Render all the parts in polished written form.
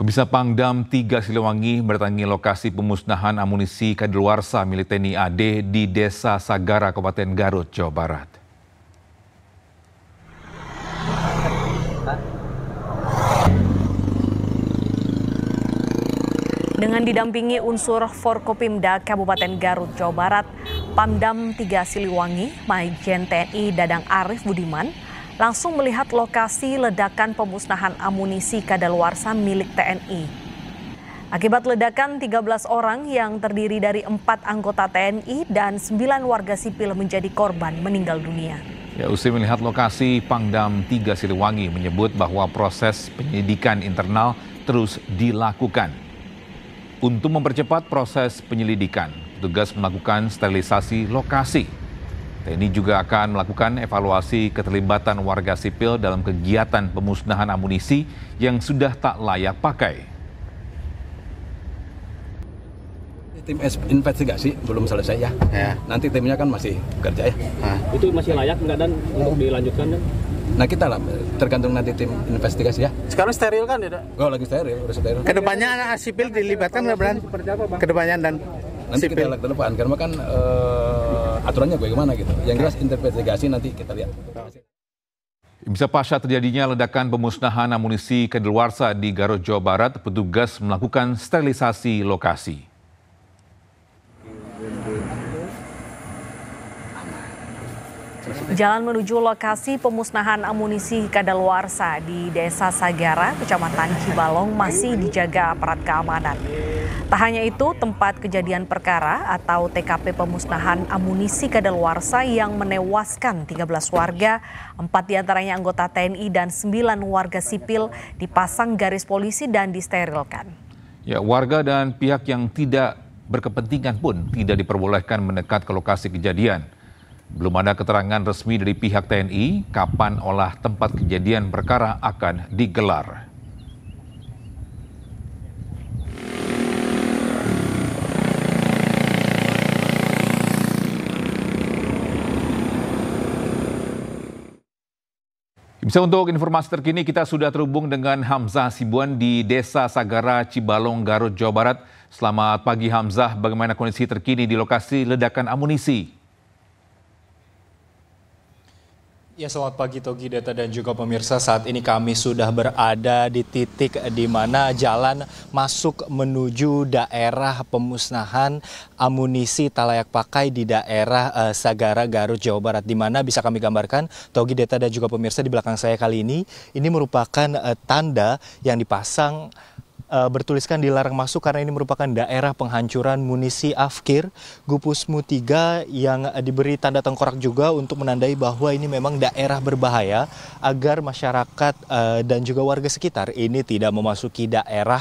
Pemirsa, Pangdam 3 Siliwangi mendatangi lokasi pemusnahan amunisi kadaluarsa milik TNI AD di Desa Sagara, Kabupaten Garut, Jawa Barat. Dengan didampingi unsur Forkopimda Kabupaten Garut, Jawa Barat, Pangdam 3 Siliwangi, Majen TNI Dadang Arif Budiman, langsung melihat lokasi ledakan pemusnahan amunisi kadaluarsa milik TNI. Akibat ledakan, 13 orang yang terdiri dari 4 anggota TNI dan 9 warga sipil menjadi korban meninggal dunia. Ya, usai melihat lokasi, Pangdam 3 Siliwangi menyebut bahwa proses penyelidikan internal terus dilakukan. Untuk mempercepat proses penyelidikan, petugas melakukan sterilisasi lokasi. TNI juga akan melakukan evaluasi keterlibatan warga sipil dalam kegiatan pemusnahan amunisi yang sudah tak layak pakai. Tim investigasi belum selesai ya. Nanti timnya kan masih bekerja ya. Itu masih layak nggak dan untuk dilanjutkan? Nah kita lah tergantung nanti tim investigasi ya. Sekarang steril kan ya? Oh lagi steril, udah steril. Kedepannya sipil dilibatkan nggak berani? Kedepannya dan nanti sipil. kita lihat ke depan karena kan aturannya bagaimana gitu. Yang jelas investigasi nanti kita lihat. Bisa pasca terjadinya ledakan pemusnahan amunisi kadaluarsa di Garut, Jawa Barat, petugas melakukan sterilisasi lokasi. Jalan menuju lokasi pemusnahan amunisi kadaluarsa di Desa Sagara, Kecamatan Cibalong masih dijaga aparat keamanan. Tak hanya itu, tempat kejadian perkara atau TKP pemusnahan amunisi kadaluarsa yang menewaskan 13 warga, 4 diantaranya anggota TNI dan 9 warga sipil dipasang garis polisi dan disterilkan. Ya, warga dan pihak yang tidak berkepentingan pun tidak diperbolehkan mendekat ke lokasi kejadian. Belum ada keterangan resmi dari pihak TNI kapan olah tempat kejadian perkara akan digelar. Bisa untuk informasi terkini kita sudah terhubung dengan Hamzah Sibuan di Desa Sagara, Cibalong, Garut, Jawa Barat. Selamat pagi Hamzah, bagaimana kondisi terkini di lokasi ledakan amunisi? Ya, selamat pagi Togi, Deta dan juga pemirsa. Saat ini kami sudah berada di titik di mana jalan masuk menuju daerah pemusnahan amunisi tak layak pakai di daerah Sagara, Garut, Jawa Barat. Di mana bisa kami gambarkan, Togi, Deta dan juga pemirsa, di belakang saya kali ini merupakan tanda yang dipasang bertuliskan dilarang masuk karena ini merupakan daerah penghancuran munisi Afkir Gupusmu 3 yang diberi tanda tengkorak juga untuk menandai bahwa ini memang daerah berbahaya agar masyarakat dan juga warga sekitar ini tidak memasuki daerah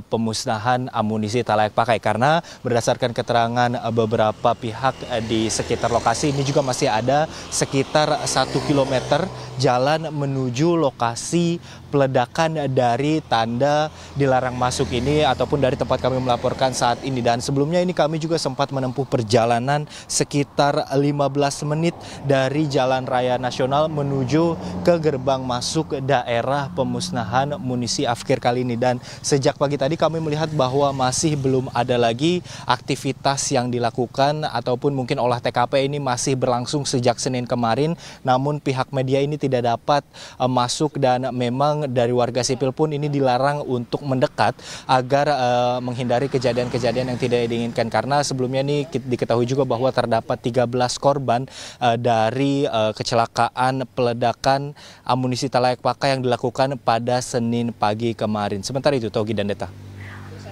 pemusnahan amunisi tak layak pakai, karena berdasarkan keterangan beberapa pihak di sekitar lokasi ini juga masih ada sekitar 1 kilometer jalan menuju lokasi peledakan dari tanda dilarang masuk ini ataupun dari tempat kami melaporkan saat ini. Dan sebelumnya ini kami juga sempat menempuh perjalanan sekitar 15 menit dari Jalan Raya Nasional menuju ke gerbang masuk daerah pemusnahan munisi Afkir kali ini. Dan sejak pagi tadi kami melihat bahwa masih belum ada lagi aktivitas yang dilakukan ataupun mungkin olah TKP ini masih berlangsung sejak Senin kemarin. Namun pihak media ini tidak dapat masuk dan memang dari warga sipil pun ini dilarang untuk mendekat agar menghindari kejadian-kejadian yang tidak diinginkan, karena sebelumnya ini diketahui juga bahwa terdapat 13 korban dari kecelakaan peledakan amunisi tak layak pakai yang dilakukan pada Senin pagi kemarin. Sementara itu Togi dan Deta.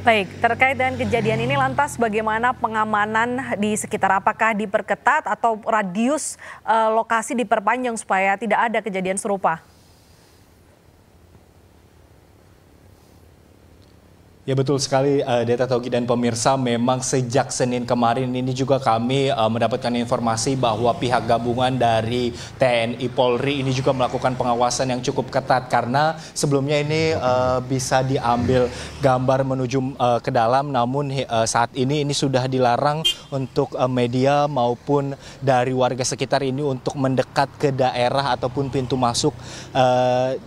Baik, terkait dengan kejadian ini lantas bagaimana pengamanan di sekitar, apakah diperketat atau radius lokasi diperpanjang supaya tidak ada kejadian serupa? Ya betul sekali Deta Togi dan pemirsa, memang sejak Senin kemarin ini juga kami mendapatkan informasi bahwa pihak gabungan dari TNI Polri ini juga melakukan pengawasan yang cukup ketat karena sebelumnya ini bisa diambil gambar menuju ke dalam, namun saat ini sudah dilarang untuk media maupun dari warga sekitar ini untuk mendekat ke daerah ataupun pintu masuk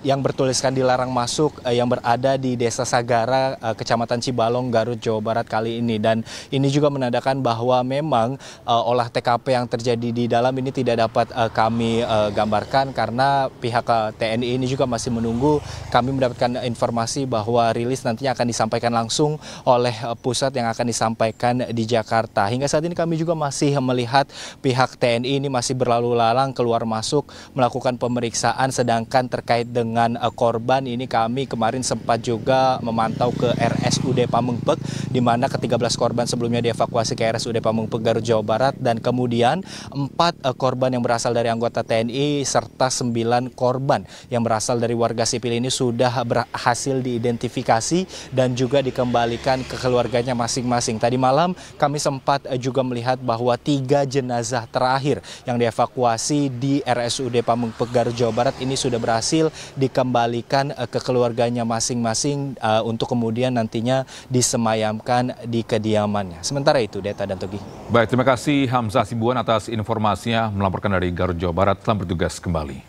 yang bertuliskan dilarang masuk yang berada di Desa Sagara, Kecamatan Cibalong, Garut, Jawa Barat kali ini. Dan ini juga menandakan bahwa memang olah TKP yang terjadi di dalam ini tidak dapat kami gambarkan karena pihak TNI ini juga masih menunggu. Kami mendapatkan informasi bahwa rilis nantinya akan disampaikan langsung oleh pusat yang akan disampaikan di Jakarta. Hingga saat ini kami juga masih melihat pihak TNI ini masih berlalu lalang keluar masuk melakukan pemeriksaan, sedangkan terkait dengan korban ini kami kemarin sempat juga memantau ke RSUD Pamengpeuk, di mana ke-13 korban sebelumnya dievakuasi ke RSUD Pamengpeuk, Garut, Jawa Barat, dan kemudian 4 korban yang berasal dari anggota TNI serta 9 korban yang berasal dari warga sipil ini sudah berhasil diidentifikasi dan juga dikembalikan ke keluarganya masing-masing. Tadi malam kami sempat juga melihat bahwa 3 jenazah terakhir yang dievakuasi di RSUD Pamengpeuk, Garut, Jawa Barat ini sudah berhasil dikembalikan ke keluarganya masing-masing untuk kemudian nantinya disemayamkan di kediamannya. Sementara itu, Deta dan Togi. Baik, terima kasih Hamzah Simbuan atas informasinya melaporkan dari Garut, Jawa Barat. Selamat bertugas kembali.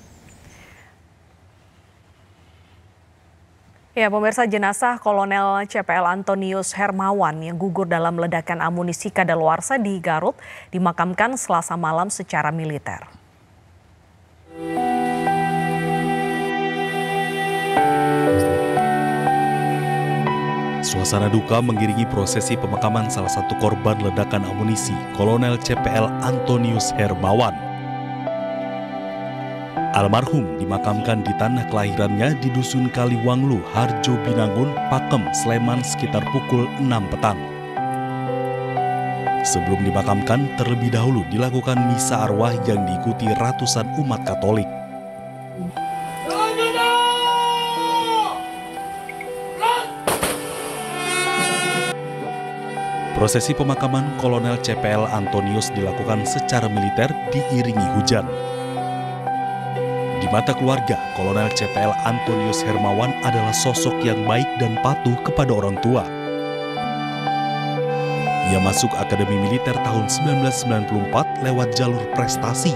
Ya, pemirsa, jenazah Kolonel CPL Antonius Hermawan yang gugur dalam ledakan amunisi kadaluarsa di Garut dimakamkan Selasa malam secara militer. Suasana duka mengiringi prosesi pemakaman salah satu korban ledakan amunisi, Kolonel CPL Antonius Hermawan. Almarhum dimakamkan di tanah kelahirannya di Dusun Kaliwanglu, Harjo Binangun, Pakem, Sleman sekitar pukul 6 petang. Sebelum dimakamkan, terlebih dahulu dilakukan misa arwah yang diikuti ratusan umat Katolik. Prosesi pemakaman Kolonel CPL Antonius dilakukan secara militer diiringi hujan. Di mata keluarga, Kolonel CPL Antonius Hermawan adalah sosok yang baik dan patuh kepada orang tua. Ia masuk Akademi Militer tahun 1994 lewat jalur prestasi.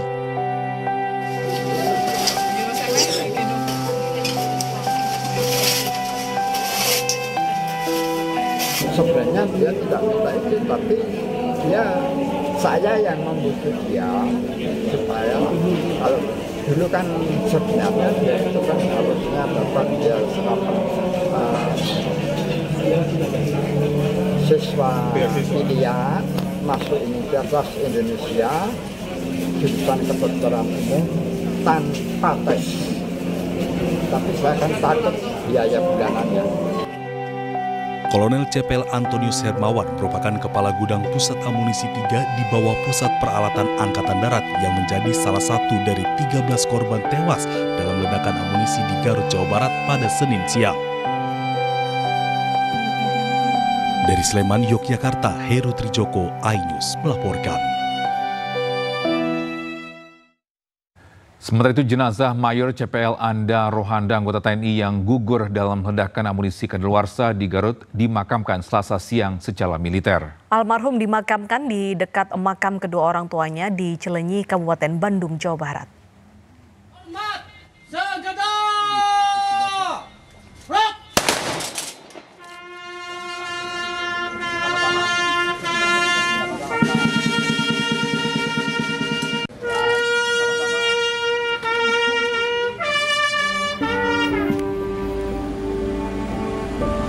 Sebenarnya dia tidak minta izin, tapi saya yang membujuk dia supaya kalau dulu kan sebenarnya dia itu kan harusnya dapat dia siswa pilihan masuk Universitas Indonesia jurusan kedokteran umum tanpa tes, tapi saya kan takut biaya bulanannya. Kolonel CPL Antonius Hermawan merupakan Kepala Gudang Pusat Amunisi 3 di bawah Pusat Peralatan Angkatan Darat yang menjadi salah satu dari 13 korban tewas dalam ledakan amunisi di Garut, Jawa Barat pada Senin siang. Dari Sleman, Yogyakarta, Heru Trijoko, iNews melaporkan. Sementara itu, jenazah Mayor CPL Anda Rohanda, anggota TNI yang gugur dalam ledakan amunisi kadaluarsa di Garut, dimakamkan Selasa siang secara militer. Almarhum dimakamkan di dekat makam kedua orang tuanya di Cilenyi, Kabupaten Bandung, Jawa Barat.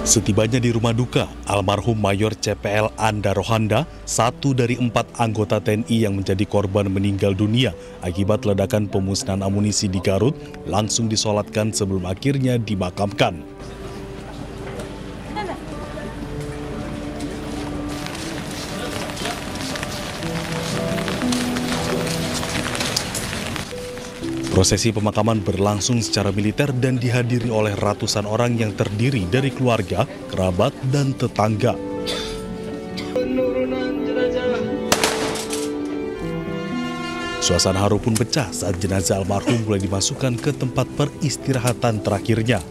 Setibanya di rumah duka, almarhum Mayor CPL Anda Rohanda, satu dari 4 anggota TNI yang menjadi korban meninggal dunia akibat ledakan pemusnahan amunisi di Garut, langsung disolatkan sebelum akhirnya dimakamkan. Prosesi pemakaman berlangsung secara militer dan dihadiri oleh ratusan orang yang terdiri dari keluarga, kerabat, dan tetangga. Suasana haru pun pecah saat jenazah almarhum mulai dimasukkan ke tempat peristirahatan terakhirnya.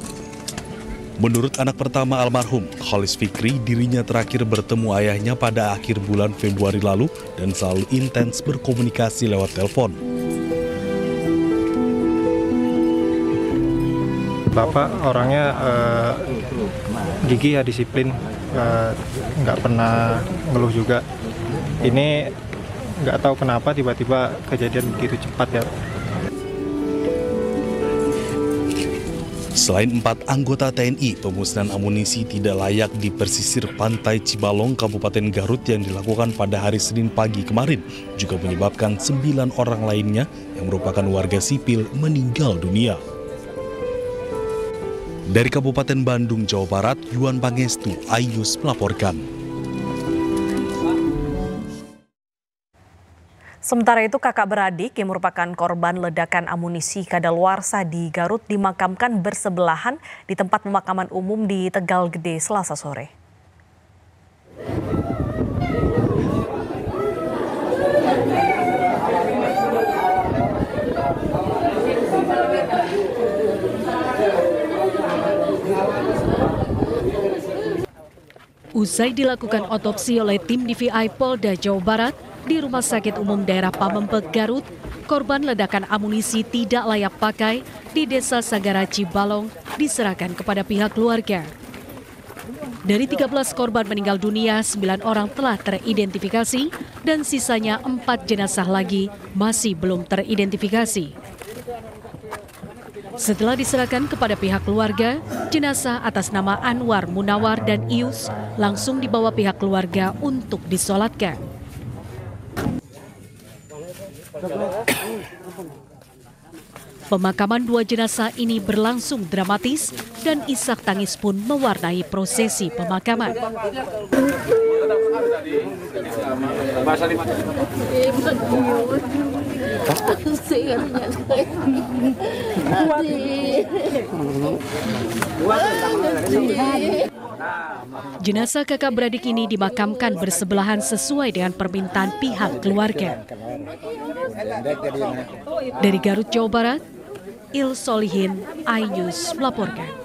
Menurut anak pertama almarhum, Kholis Fikri, dirinya terakhir bertemu ayahnya pada akhir bulan Februari lalu dan selalu intens berkomunikasi lewat telepon. Bapak orangnya gigih ya, disiplin, nggak pernah ngeluh juga. Ini nggak tahu kenapa tiba-tiba kejadian begitu cepat ya. Selain 4 anggota TNI, pemusnahan amunisi tidak layak di pesisir pantai Cibalong, Kabupaten Garut yang dilakukan pada hari Senin pagi kemarin juga menyebabkan 9 orang lainnya yang merupakan warga sipil meninggal dunia. Dari Kabupaten Bandung, Jawa Barat, Yuan Pangestu, Ayus melaporkan. Sementara itu, kakak beradik yang merupakan korban ledakan amunisi kadaluarsa di Garut dimakamkan bersebelahan di tempat pemakaman umum di Tegal Gede Selasa sore. Usai dilakukan otopsi oleh tim DVI Polda Jawa Barat di Rumah Sakit Umum Daerah Pamempek, Garut, korban ledakan amunisi tidak layak pakai di Desa Sagara Cibalong diserahkan kepada pihak keluarga. Dari 13 korban meninggal dunia, 9 orang telah teridentifikasi dan sisanya 4 jenazah lagi masih belum teridentifikasi. Setelah diserahkan kepada pihak keluarga, jenazah atas nama Anwar, Munawar, dan Ius langsung dibawa pihak keluarga untuk disolatkan. Pemakaman 2 jenazah ini berlangsung dramatis dan isak tangis pun mewarnai prosesi pemakaman. Jenazah kakak beradik ini dimakamkan bersebelahan sesuai dengan permintaan pihak keluarga. Dari Garut, Jawa Barat, Il Solihin, iNews melaporkan.